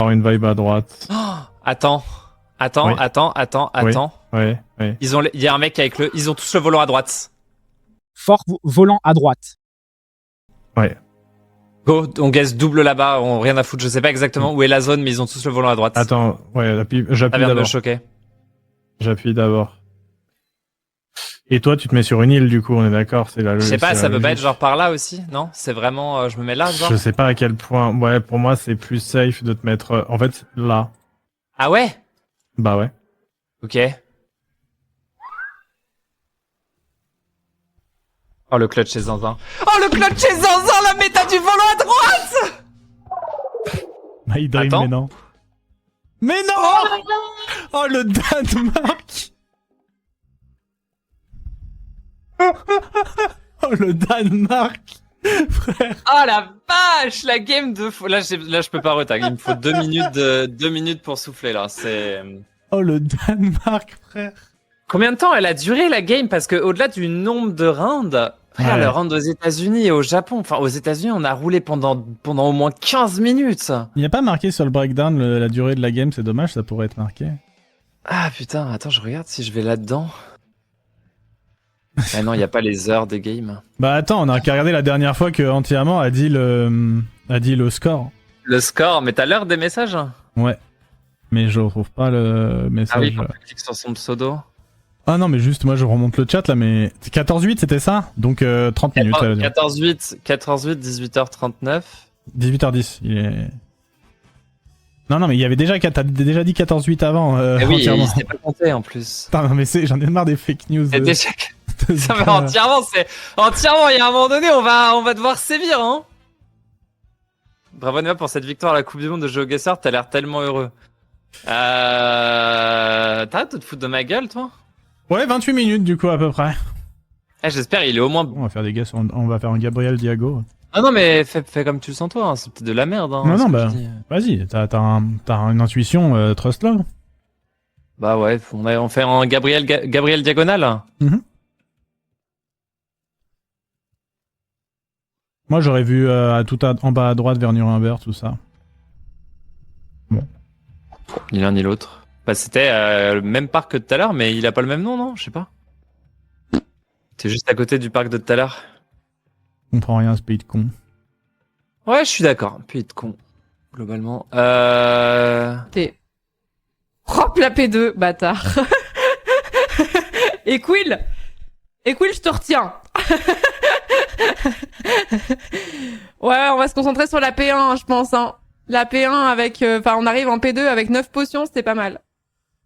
avoir une vibe à droite. Oh, attends. Oui. Oui. Il y a un mec avec le... Ils ont tous le volant à droite. Fort volant à droite. Ouais. Go, on gaze double là-bas, on rien à foutre. Je sais pas exactement où est la zone, mais ils ont tous le volant à droite. Attends, ouais, Ça j'appuie vient de me d'abord. choquer. J'appuie d'abord. Et toi, tu te mets sur une île, du coup, on est d'accord, c'est la Je sais pas, c'est ça la peut pas être logique. genre par là aussi, non? C'est vraiment, je me mets là, genre? Je sais pas à quel point. Ouais, pour moi, c'est plus safe de te mettre. En fait, là. Ah ouais? Bah ouais. Ok. Oh, le clutch chez Zanzan. Oh, le clutch chez Zanzan, la méta du volant à droite! My dream, Attends. mais non. Mais non! Oh, le Danemark! Oh, le Danemark! Frère! Oh la vache, la game de fou. Là, je peux pas retag. Il me faut 2 minutes, 2 minutes pour souffler là. C'est. Oh, le Danemark, frère! Combien de temps elle a duré la game? Parce que au-delà du nombre de rounds, frère, Ouais. le round aux États-Unis et au Japon. Enfin, aux États-Unis, on a roulé pendant au moins 15 minutes. Il n'y a pas marqué sur le breakdown la durée de la game, c'est dommage, ça pourrait être marqué. Ah putain, attends, je regarde si je vais là-dedans. Ah non, il y a pas les heures des games. Bah attends, on a qu'à regarder la dernière fois que Entièrement a dit le score. Le score, mais t'as l'heure des messages? Ouais. Mais je retrouve pas le message. Ah oui, quand tu cliques sur son pseudo. Ah non, mais juste, moi je remonte le chat là, mais 14-8 c'était ça? Donc 30 minutes. ça veut dire. 14-8, 18h39. 18h10, il est. Non, mais il y avait déjà. T'as déjà dit 14-8 avant. Eh oui, Entièrement. il s'était pas compté en plus. Putain, non, mais j'en ai marre des fake news. C'est déjà... Ça va entièrement, il y a un moment donné, on va devoir sévir, hein. Bravo Néo pour cette victoire à la Coupe du Monde de GeoGuessr, t'as l'air tellement heureux. T'arrêtes de te foutre de ma gueule, toi? Ouais, 28 minutes du coup à peu près. Eh, j'espère, il est au moins... On va faire des gars, on va faire un Gabriel Diago. Ah non, mais fais comme tu le sens, toi, hein. C'est peut-être de la merde, hein. Non, ce que bah, je dis. vas-y, t'as une intuition, trust là. Bah ouais, on fait un Gabriel Diagonal. Mhm. Moi j'aurais vu en bas à droite vers Nuremberg, tout ça. Bon. Ni l'un ni l'autre. Bah c'était le même parc que tout à l'heure, mais il a pas le même nom, non? Je sais pas. C'est juste à côté du parc de tout à l'heure. Je comprends rien à ce pays de con. Ouais, je suis d'accord. Puis de con, globalement. T'es... Hop la P2, bâtard. Et Quill, je te retiens. Ouais, on va se concentrer sur la P1, je pense. Hein. La P1 avec... Enfin, on arrive en P2 avec 9 potions, c'était pas mal.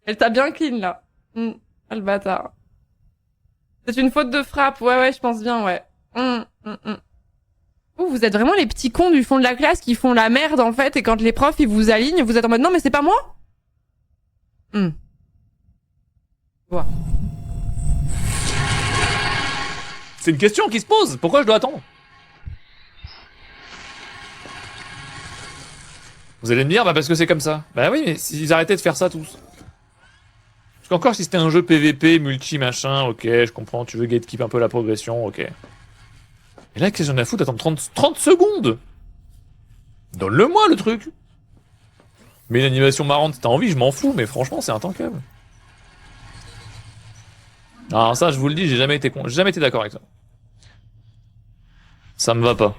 Elle t'a bien clean, là. Ah, le bâtard. C'est une faute de frappe. Ouais, je pense bien, ouais. Ouh, vous êtes vraiment les petits cons du fond de la classe qui font la merde, en fait, et quand les profs, ils vous alignent, vous êtes en mode « Non, mais c'est pas moi !» Ouais. C'est une question qui se pose. Pourquoi je dois attendre? Vous allez me dire, bah parce que c'est comme ça. Bah oui, mais s'ils arrêtaient de faire ça tous. Parce qu'encore si c'était un jeu PVP, multi-machin, ok, je comprends, tu veux gatekeep un peu la progression, ok. Et là, qu'est-ce que j'en ai à foutre d'attendre 30 secondes? Donne-le-moi le truc. Mais une animation marrante, t'as envie, je m'en fous, mais franchement, c'est intankable. Alors ça, je vous le dis, j'ai jamais été d'accord avec ça. Ça me va pas.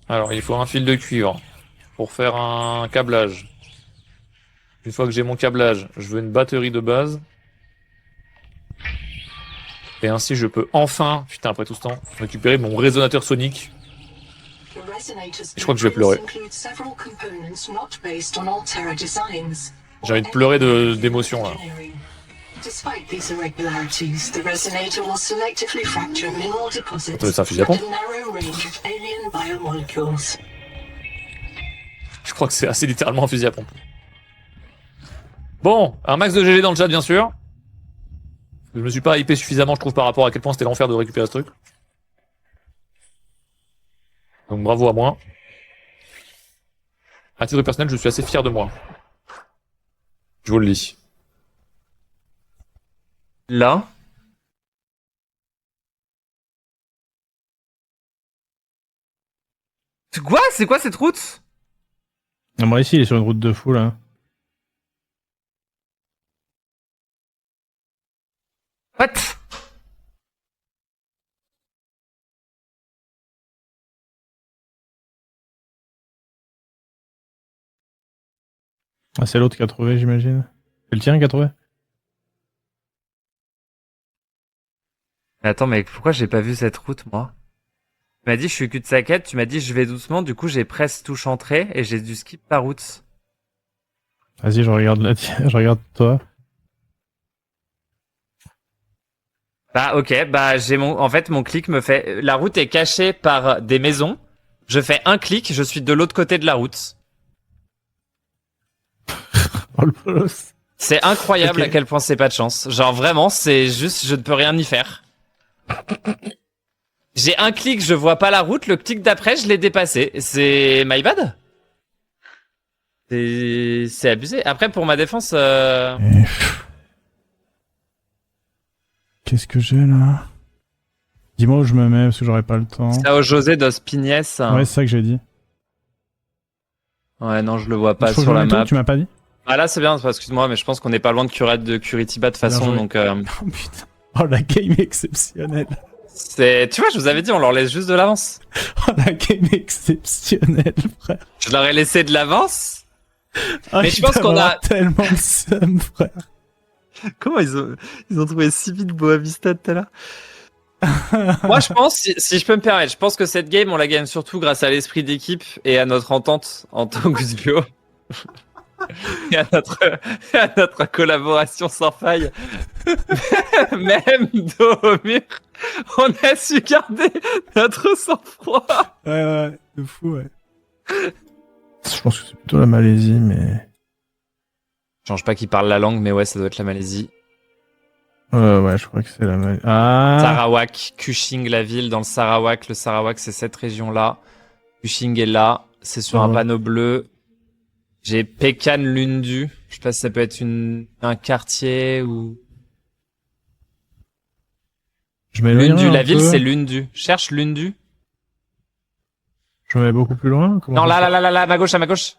Alors, il faut un fil de cuivre pour faire un câblage. Une fois que j'ai mon câblage, je veux une batterie de base. Et ainsi, je peux enfin, putain, après tout ce temps, récupérer mon résonateur sonique. Je crois que je vais pleurer. J'ai envie de pleurer d'émotion, là. Attendez, c'est un fusil à pompe. Je crois que c'est assez littéralement un fusil à pompe. Bon, un max de GG dans le chat, bien sûr. Je me suis pas hypé suffisamment, je trouve, par rapport à quel point c'était l'enfer de récupérer ce truc. Donc bravo à moi. À titre personnel, je suis assez fier de moi. Je vous le dis. Là. Quoi? C'est quoi cette route? Moi ici, il est sur une route de fou là. What? Ah, c'est l'autre qui a trouvé, j'imagine. C'est le tien qui a trouvé? Mais attends, mais pourquoi j'ai pas vu cette route, moi? Tu m'as dit je suis cul-de-sac, tu m'as dit je vais doucement, du coup j'ai presque touche entrée et j'ai dû skip ta route. Vas-y, je regarde là, je regarde toi. Bah ok, bah j'ai en fait mon clic me fait, la route est cachée par des maisons, je fais un clic, je suis de l'autre côté de la route. Oh le bolos. C'est incroyable Ok. à quel point c'est pas de chance. Genre vraiment, c'est juste, je ne peux rien y faire. J'ai un clic, je vois pas la route, le clic d'après, je l'ai dépassé. C'est my bad. C'est abusé. Après, pour ma défense, Et... Qu'est-ce que j'ai là? Dis-moi où je me mets parce que j'aurai pas le temps. Sao José dos Pignes. Ouais, c'est ça que j'ai dit. Ouais, non, je le vois pas Faut que sur je la me mette où, map. tu m'as pas dit? Ah là, c'est bien, excuse-moi, mais je pense qu'on est pas loin de Curitiba de toute façon, joué. donc Oh putain. Oh la game exceptionnelle. c'est, tu vois, je vous avais dit, on leur laisse juste de l'avance. Oh la game exceptionnelle, frère. Je leur ai laissé de l'avance. Ah, Mais je pense qu'on a- tellement de seum, frère. Comment ils ont trouvé si vite Boavista tout à l'heure? Moi, je pense, si je peux me permettre, je pense que cette game, on la gagne surtout grâce à l'esprit d'équipe et à notre entente en tant que duo. Et à notre collaboration sans faille. Même dos au mur, on a su garder notre sang-froid. Ouais, de fou, ouais. Je pense que c'est plutôt la Malaisie, mais... Je change pas qu'ils parlent la langue, mais ouais, ça doit être la Malaisie. Ouais, je crois que c'est la Malaisie. Ah. Sarawak, Kuching, la ville dans le Sarawak. Le Sarawak, c'est cette région-là. Kuching est là. C'est sur un Ouais. panneau bleu. J'ai Pekan Lundu. Je sais pas si ça peut être un quartier ou... Je m'éloignerai Lundu, un la ville, peu. c'est Lundu. Cherche Lundu. Je me mets beaucoup plus loin. Comment Non, ça se là, à ma gauche, à ma gauche. fait?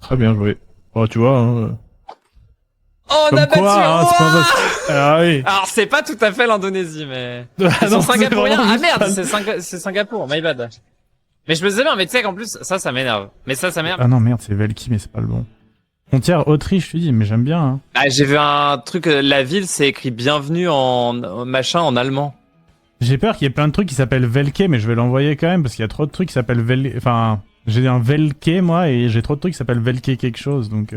Très bien joué. Oh, tu vois, hein. Oh, on Comme a battu quoi, hein, c'est Ouah pas facile. Ah oui. Alors, c'est pas tout à fait l'Indonésie, mais... Ah Ils non, sont c'est singapouriens. vraiment Ah juste merde, pas- c'est Singapour, my bad. Mais je me disais bien, mais tu sais qu'en plus, ça m'énerve. Mais ça m'énerve. Ah non, merde, c'est Velki, mais c'est pas le bon. Frontière Autriche, je te dis, mais j'aime bien. Hein. Ah, j'ai vu un truc, la ville, c'est écrit bienvenue en machin en allemand. J'ai peur qu'il y ait plein de trucs qui s'appellent Velke, mais je vais l'envoyer quand même, parce qu'il y a trop de trucs qui s'appellent Enfin, j'ai un Velke, moi, et j'ai trop de trucs qui s'appellent Velke quelque chose, donc...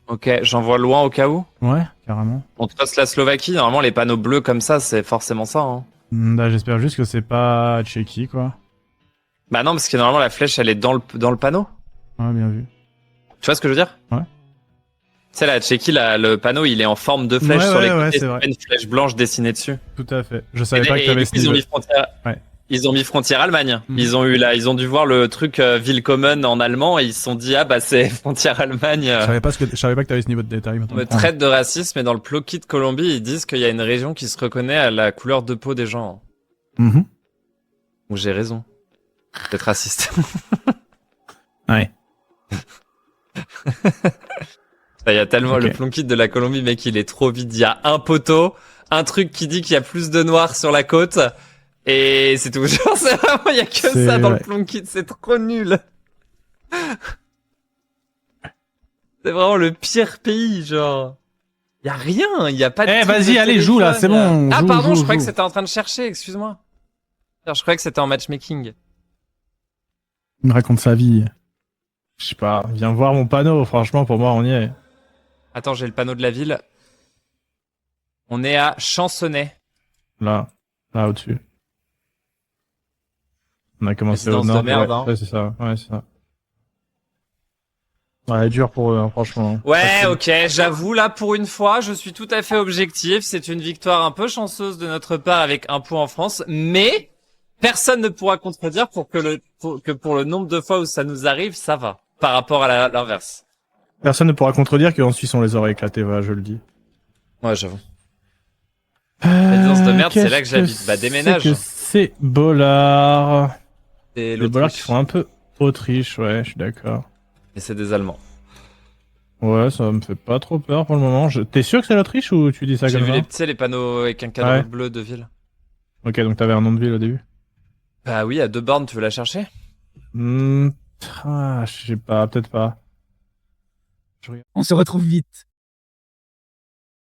Ok, j'envoie loin au cas où. Ouais, carrément. On trace la Slovaquie, normalement les panneaux bleus comme ça, c'est forcément ça. Hein. Là, j'espère juste que c'est pas Tchéquie, quoi. Bah non, parce que normalement la flèche elle est dans le panneau. Ouais, bien vu. Tu vois ce que je veux dire? Ouais. Tu sais, la Tchéquie, le panneau il est en forme de flèche Ouais, sur les ouais, côtés, c'est vrai. c'est pas une flèche blanche dessinée dessus. Tout à fait. Je savais pas que t'avais du coup, ils ont mis frontière. Ouais. Ils ont mis frontière Allemagne. Mhm. Ils ont dû voir le truc Willkommen en allemand et ils se sont dit ah bah c'est frontière Allemagne. Je savais pas que t'avais ce niveau de détail. On maintenant. me traite de racisme et dans le Ploquis de Colombie, ils disent qu'il y a une région qui se reconnaît à la couleur de peau des gens. Mhm. Donc j'ai raison d'être raciste. Ouais. Il y a tellement Ok. le Ploquis de la Colombie, mec, il est trop vide. Il y a un poteau, un truc qui dit qu'il y a plus de noirs sur la côte et c'est tout. Genre c'est vraiment il y a que C'est- ça dans ouais. le Ploquis, c'est trop nul. C'est vraiment le pire pays, genre. Il y a rien, il y a pas de. Eh, truc vas-y, de allez, joue, là, téléphone, c'est bon, Ah joue, pardon, joue, je croyais que joue. c'était en train de chercher, excuse-moi. Je croyais que c'était en matchmaking. Il me raconte sa vie. Je sais pas, viens voir mon panneau, franchement, pour moi, on y est. Attends, j'ai le panneau de la ville. On est à Champcenay. Là au-dessus. On a commencé Résidence au de nord. merde, ouais, hein. ouais, c'est ça. Ouais, c'est ça. Ouais, dur pour eux, hein, franchement. Ouais, ok, j'avoue, là, pour une fois, je suis tout à fait objectif. C'est une victoire un peu chanceuse de notre part avec un point en France, mais personne ne pourra contredire pour le nombre de fois où ça nous arrive, ça va. Par rapport à l'inverse. Personne ne pourra contredire qu'en Suisse, on les aurait éclatés, voilà, je le dis. Ouais, j'avoue. Résidence de merde, c'est là que qu'est-ce j'habite. Bah, déménage. C'est Bollard. C'est Les Bollards qui l'Autriche. font un peu Autriche, ouais, je suis d'accord. Et c'est des Allemands. Ouais, ça me fait pas trop peur pour le moment. T'es sûr que c'est l'Autriche ou tu dis ça J'ai comme vu ça? tu sais, les panneaux avec un cadre Ouais. bleu de ville. Ok, donc t'avais un nom de ville au début. Bah oui, à 2 bornes, tu veux la chercher? Hmm, je sais pas, peut-être pas. On se retrouve vite.